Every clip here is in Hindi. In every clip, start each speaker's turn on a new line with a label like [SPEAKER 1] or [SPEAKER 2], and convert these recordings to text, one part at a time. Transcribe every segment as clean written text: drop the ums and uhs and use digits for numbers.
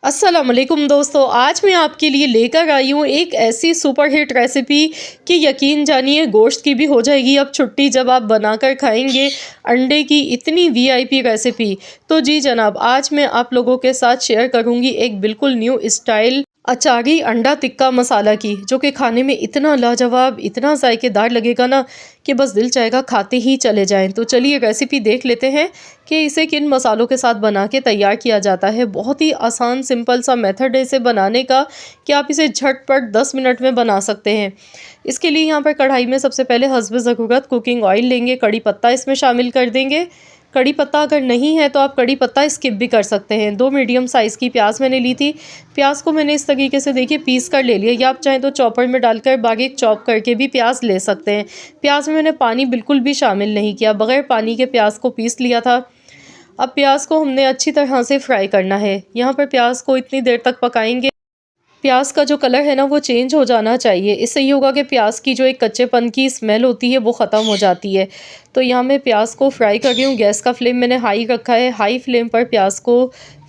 [SPEAKER 1] अस्सलाम वालेकुम दोस्तों, आज मैं आपके लिए लेकर आई हूँ एक ऐसी सुपर हिट रेसिपी कि यकीन जानिए गोश्त की भी हो जाएगी अब छुट्टी जब आप बनाकर खाएंगे अंडे की इतनी वीआईपी रेसिपी। तो जी जनाब, आज मैं आप लोगों के साथ शेयर करूँगी एक बिल्कुल न्यू स्टाइल अचारी अंडा टिक्का मसाला की, जो कि खाने में इतना लाजवाब इतना जायकेदार लगेगा ना कि बस दिल चाहेगा खाते ही चले जाएं। तो चलिए रेसिपी देख लेते हैं कि इसे किन मसालों के साथ बना के तैयार किया जाता है। बहुत ही आसान सिंपल सा मेथड है इसे बनाने का कि आप इसे झटपट 10 मिनट में बना सकते हैं। इसके लिए यहाँ पर कढ़ाई में सबसे पहले हस्ब ज़रूरत कुकिंग ऑयल लेंगे, कड़ी पत्ता इसमें शामिल कर देंगे। कड़ी पत्ता अगर नहीं है तो आप कड़ी पत्ता स्किप भी कर सकते हैं। 2 मीडियम साइज़ की प्याज मैंने ली थी। प्याज को मैंने इस तरीके से देखिए पीस कर ले लिया, या आप चाहें तो चॉपर में डालकर बारीक चॉप करके भी प्याज ले सकते हैं। प्याज में मैंने पानी बिल्कुल भी शामिल नहीं किया, बगैर पानी के प्याज को पीस लिया था। अब प्याज को हमने अच्छी तरह से फ्राई करना है। यहाँ पर प्याज को इतनी देर तक पकाएंगे, प्याज का जो कलर है ना वो चेंज हो जाना चाहिए। इससे ये होगा कि प्याज की जो एक कच्चेपन की स्मेल होती है वो ख़त्म हो जाती है। तो यहाँ मैं प्याज को फ्राई कर रही हूँ। गैस का फ्लेम मैंने हाई रखा है। हाई फ्लेम पर प्याज को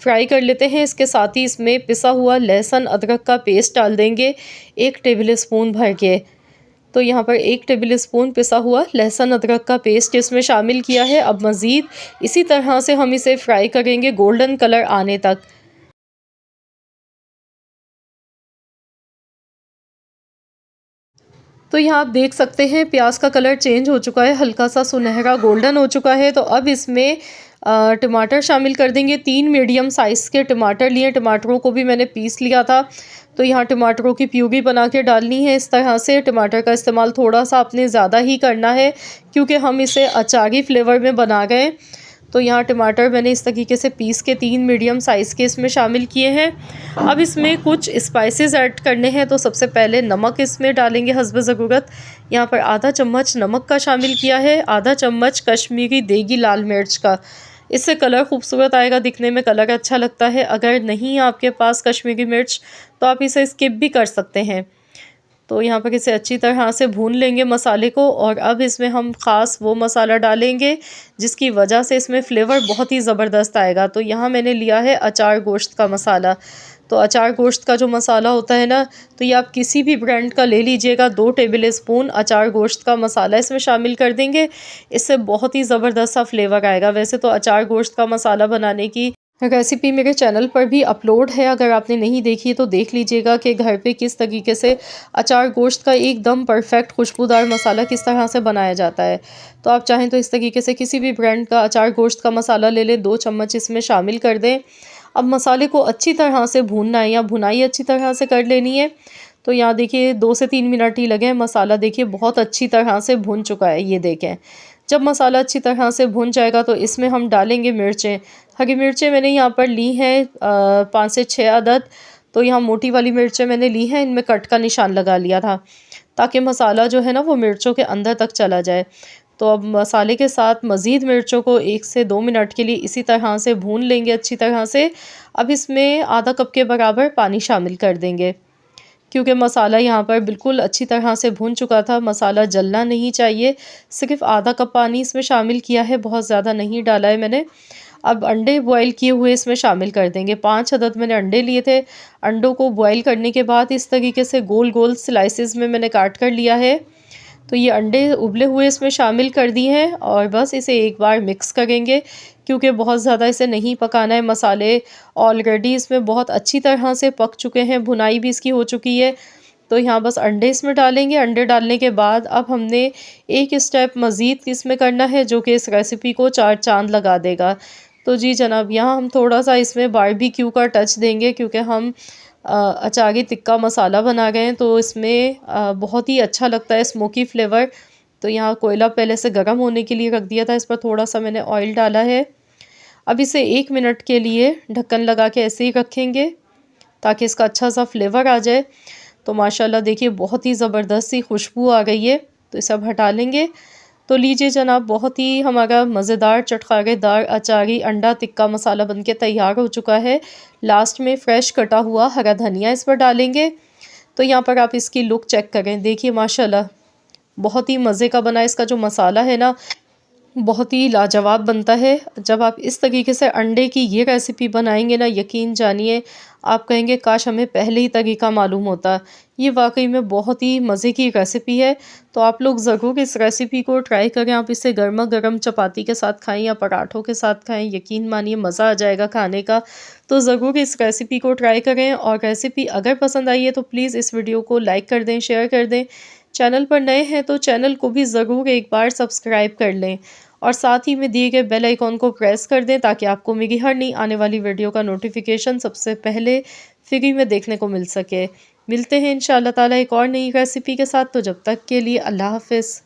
[SPEAKER 1] फ्राई कर लेते हैं। इसके साथ ही इसमें पिसा हुआ लहसुन अदरक का पेस्ट डाल देंगे 1 टेबल स्पून भर के। तो यहाँ पर 1 टेबल स्पून पिसा हुआ लहसुन अदरक का पेस्ट इसमें शामिल किया है। अब मज़ीद इसी तरह से हम इसे फ्राई करेंगे गोल्डन कलर आने तक। तो यहाँ आप देख सकते हैं प्याज का कलर चेंज हो चुका है, हल्का सा सुनहरा गोल्डन हो चुका है। तो अब इसमें टमाटर शामिल कर देंगे। 3 मीडियम साइज़ के टमाटर लिए, टमाटरों को भी मैंने पीस लिया था। तो यहाँ टमाटरों की प्यूरी बना के डालनी है। इस तरह से टमाटर का इस्तेमाल थोड़ा सा आपने ज़्यादा ही करना है, क्योंकि हम इसे अचारी फ्लेवर में बना रहे हैं। तो यहाँ टमाटर मैंने इस तरीके से पीस के 3 मीडियम साइज़ के इसमें शामिल किए हैं। अब इसमें कुछ स्पाइसेस ऐड करने हैं। तो सबसे पहले नमक इसमें डालेंगे हस्ब ज़रूरत। यहाँ पर आधा चम्मच नमक का शामिल किया है, आधा चम्मच कश्मीरी देगी लाल मिर्च का। इससे कलर खूबसूरत आएगा, दिखने में कलर अच्छा लगता है। अगर नहीं है आपके पास कश्मीरी मिर्च तो आप इसे स्किप भी कर सकते हैं। तो यहाँ पर इसे अच्छी तरह से भून लेंगे मसाले को। और अब इसमें हम ख़ास वो मसाला डालेंगे जिसकी वजह से इसमें फ़्लेवर बहुत ही ज़बरदस्त आएगा। तो यहाँ मैंने लिया है अचार गोश्त का मसाला। तो अचार गोश्त का जो मसाला होता है ना, तो ये आप किसी भी ब्रांड का ले लीजिएगा। 2 टेबल स्पून अचार गोश्त का मसाला इसमें शामिल कर देंगे। इससे बहुत ही ज़बरदस्त सा फ्लेवर आएगा। वैसे तो अचार गोश्त का मसाला बनाने की रेसिपी मेरे चैनल पर भी अपलोड है, अगर आपने नहीं देखी है तो देख लीजिएगा कि घर पे किस तरीके से अचार गोश्त का एकदम परफेक्ट खुशबूदार मसाला किस तरह से बनाया जाता है। तो आप चाहें तो इस तरीके से किसी भी ब्रांड का अचार गोश्त का मसाला ले लें, 2 चम्मच इसमें शामिल कर दें। अब मसाले को अच्छी तरह से भूनना है, या भुनाई अच्छी तरह से कर लेनी है। तो यहाँ देखिए 2 से 3 मिनट ही लगे हैं। मसाला देखिए बहुत अच्छी तरह से भुन चुका है, ये देखें। जब मसाला अच्छी तरह से भुन जाएगा तो इसमें हम डालेंगे मिर्चें। हरी मिर्चें मैंने यहाँ पर ली हैं 5 से 6 अदद। तो यहाँ मोटी वाली मिर्चें मैंने ली हैं, इनमें कट का निशान लगा लिया था ताकि मसाला जो है ना वो मिर्चों के अंदर तक चला जाए। तो अब मसाले के साथ मज़ीद मिर्चों को 1 से 2 मिनट के लिए इसी तरह से भून लेंगे अच्छी तरह से। अब इसमें आधा कप के बराबर पानी शामिल कर देंगे, क्योंकि मसाला यहाँ पर बिल्कुल अच्छी तरह से भून चुका था। मसाला जलना नहीं चाहिए। सिर्फ आधा कप पानी इसमें शामिल किया है, बहुत ज़्यादा नहीं डाला है मैंने। अब अंडे बॉईल किए हुए इसमें शामिल कर देंगे। 5 अदद मैंने अंडे लिए थे। अंडों को बॉईल करने के बाद इस तरीके से गोल गोल स्लाइसेस में मैंने काट कर लिया है। तो ये अंडे उबले हुए इसमें शामिल कर दिए हैं और बस इसे एक बार मिक्स करेंगे, क्योंकि बहुत ज़्यादा इसे नहीं पकाना है। मसाले ऑलरेडी इसमें बहुत अच्छी तरह से पक चुके हैं, भुनाई भी इसकी हो चुकी है। तो यहाँ बस अंडे इसमें डालेंगे। अंडे डालने के बाद अब हमने एक स्टेप मज़ीद इसमें करना है, जो कि इस रेसिपी को 4 चाँद लगा देगा। तो जी जनाब, यहाँ हम थोड़ा सा इसमें बारबेक्यू का टच देंगे, क्योंकि हम अचारी टिक्का मसाला बना गए हैं। तो इसमें बहुत ही अच्छा लगता है स्मोकी फ्लेवर। तो यहाँ कोयला पहले से गर्म होने के लिए रख दिया था, इस पर थोड़ा सा मैंने ऑयल डाला है। अब इसे 1 मिनट के लिए ढक्कन लगा के ऐसे ही रखेंगे ताकि इसका अच्छा सा फ्लेवर आ जाए। तो माशाल्लाह देखिए बहुत ही ज़बरदस्त सी खुशबू आ गई है। तो इसे अब हटा लेंगे। तो लीजिए जनाब, बहुत ही हमारा मज़ेदार चटखारेदार अचारी अंडा टिक्का मसाला बनके तैयार हो चुका है। लास्ट में फ्रेश कटा हुआ हरा धनिया इस पर डालेंगे। तो यहाँ पर आप इसकी लुक चेक करें, देखिए माशाल्लाह बहुत ही मज़े का बना। इसका जो मसाला है ना बहुत ही लाजवाब बनता है। जब आप इस तरीके से अंडे की ये रेसिपी बनाएँगे ना, यकीन जानिए आप कहेंगे काश हमें पहले ही तरीका मालूम होता। ये वाक़ई में बहुत ही मज़े की रेसिपी है, तो आप लोग ज़रूर इस रेसिपी को ट्राई करें। आप इसे गरमा-गरम चपाती के साथ खाएँ या पराठों के साथ खाएँ, यकीन मानिए मज़ा आ जाएगा खाने का। तो ज़रूर इस रेसिपी को ट्राई करें, और रेसिपी अगर पसंद आई है तो प्लीज़ इस वीडियो को लाइक कर दें, शेयर कर दें। चैनल पर नए हैं तो चैनल को भी ज़रूर एक बार सब्सक्राइब कर लें, और साथ ही में दिए गए बेल आइकॉन को प्रेस कर दें ताकि आपको मेरी हर नई आने वाली वीडियो का नोटिफिकेशन सबसे पहले फ्री में देखने को मिल सके। मिलते हैं इंशाअल्लाह ताला एक और नई रेसिपी के साथ, तो जब तक के लिए अल्लाह हाफ़िज़।